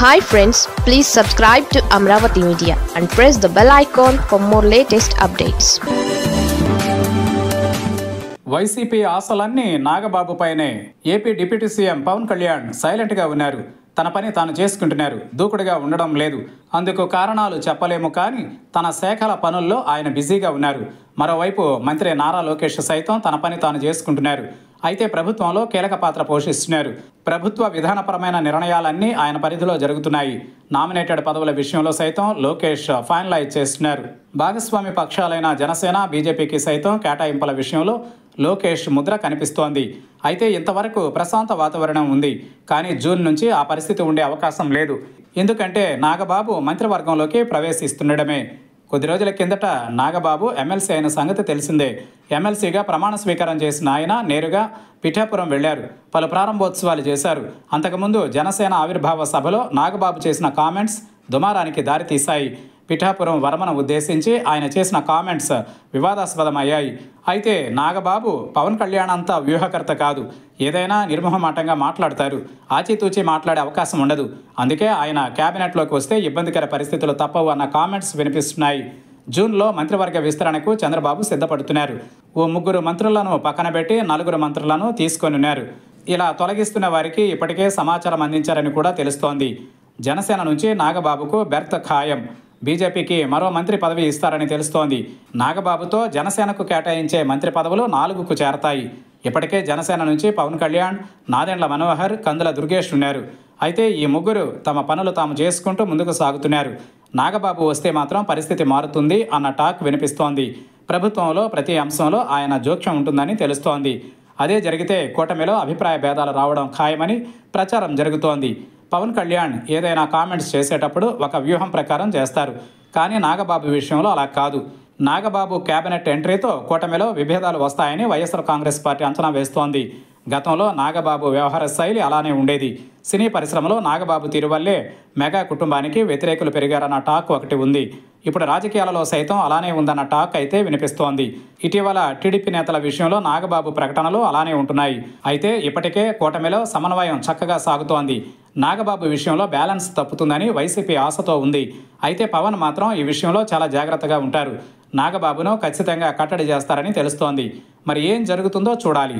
Hi friends, please subscribe to Amravati Media and press the bell icon for more latest updates. YCP ఆశలన్నీ నాగబాబు పైనే. AP deputy CM Pawan Kalyan silent గా ఉన్నారు. తన పని తాను చేసుకుంటున్నారు. దూకుడుగా ఉండడం లేదు. అందుకు కారణాలు చెప్పలేము, కానీ తన శాఖల పనుల్లో ఆయన బిజీగా ఉన్నారు. మరోవైపు మంత్రి నారా లోకేష్ సైతం తన పని తాను చేసుకుంటున్నారు. అయితే ప్రభుత్వంలో కీలక పాత్ర పోషిస్తున్నారు. ప్రభుత్వ విధానపరమైన నిర్ణయాలన్నీ ఆయన పరిధిలో జరుగుతున్నాయి. నామినేటెడ్ పదవుల విషయంలో సైతం లోకేష్ ఫైనలైజ్ చేస్తున్నారు. భాగస్వామి పక్షాలైన జనసేన, బీజేపీకి సైతం కేటాయింపుల విషయంలో లోకేష్ ముద్ర కనిపిస్తోంది. అయితే ఇంతవరకు ప్రశాంత వాతావరణం ఉంది, కానీ జూన్ నుంచి ఆ పరిస్థితి ఉండే అవకాశం లేదు. ఎందుకంటే నాగబాబు మంత్రివర్గంలోకి ప్రవేశిస్తుండడమే. కొద్ది రోజుల కిందట నాగబాబు ఎమ్మెల్సీ అయిన సంగతి తెలిసిందే. ఎమ్మెల్సీగా ప్రమాణ స్వీకారం చేసిన ఆయన నేరుగా పిఠాపురం వెళ్లారు. పలు ప్రారంభోత్సవాలు చేశారు. అంతకుముందు జనసేన ఆవిర్భావ సభలో నాగబాబు చేసిన కామెంట్స్ దుమారానికి దారితీశాయి. పిఠాపురం వర్మను ఉద్దేశించి ఆయన చేసిన కామెంట్స్ వివాదాస్పదమయ్యాయి. అయితే నాగబాబు పవన్ కళ్యాణ్ అంతా వ్యూహకర్త కాదు. ఏదైనా నిర్మోహమాటంగా మాట్లాడతారు. ఆచితూచి మాట్లాడే అవకాశం ఉండదు. అందుకే ఆయన కేబినెట్లోకి వస్తే ఇబ్బందికర పరిస్థితులు తప్పవు అన్న కామెంట్స్ వినిపిస్తున్నాయి. జూన్లో మంత్రివర్గ విస్తరణకు చంద్రబాబు సిద్ధపడుతున్నారు. ఓ 3 మంత్రులను పక్కన పెట్టి 4 మంత్రులను తీసుకొనున్నారు. ఇలా తొలగిస్తున్న వారికి ఇప్పటికే సమాచారం అందించారని కూడా తెలుస్తోంది. జనసేన నుంచి నాగబాబుకు బెర్త్ ఖాయం. బీజేపీకి మరో మంత్రి పదవి ఇస్తారని తెలుస్తోంది. నాగబాబుతో జనసేనకు కేటాయించే మంత్రి పదవులు 4కు చేరతాయి. ఇప్పటికే జనసేన నుంచి పవన్ కళ్యాణ్, నాదెండ్ల మనోహర్, కందుల దుర్గేష్ ఉన్నారు. అయితే ఈ 3 తమ పనులు తాము చేసుకుంటూ ముందుకు సాగుతున్నారు. నాగబాబు వస్తే మాత్రం పరిస్థితి మారుతుంది అన్న టాక్ వినిపిస్తోంది. ప్రభుత్వంలో ప్రతి అంశంలో ఆయన జోక్యం ఉంటుందని తెలుస్తోంది. అదే జరిగితే కూటమిలో అభిప్రాయ భేదాలు రావడం ఖాయమని ప్రచారం జరుగుతోంది. పవన్ కళ్యాణ్ ఏదైనా కామెంట్స్ చేసేటప్పుడు ఒక వ్యూహం ప్రకారం చేస్తారు. కానీ నాగబాబు విషయంలో అలా కాదు. నాగబాబు కేబినెట్ ఎంట్రీతో కూటమిలో విభేదాలు వస్తాయని వైఎస్ఆర్ కాంగ్రెస్ పార్టీ అంచనా వేస్తోంది. గతంలో నాగబాబు వ్యవహార శైలి అలానే ఉండేది. సినీ పరిశ్రమలో నాగబాబు తీరు వల్లే మెగా కుటుంబానికి వ్యతిరేకులు పెరిగారన్న టాక్ ఒకటి ఉంది. ఇప్పుడు రాజకీయాలలో సైతం అలానే ఉందన్న టాక్ అయితే వినిపిస్తోంది. ఇటీవల టీడీపీ నేతల విషయంలో నాగబాబు ప్రకటనలు అలానే ఉంటున్నాయి. అయితే ఇప్పటికే కూటమిలో సమన్వయం చక్కగా సాగుతోంది. నాగబాబు విషయంలో బ్యాలెన్స్ తప్పుతుందని వైసీపీ ఆశతో ఉంది. అయితే పవన్ మాత్రం ఈ విషయంలో చాలా జాగ్రత్తగా ఉంటారు. నాగబాబును ఖచ్చితంగా కట్టడి చేస్తారని తెలుస్తోంది. మరి ఏం జరుగుతుందో చూడాలి.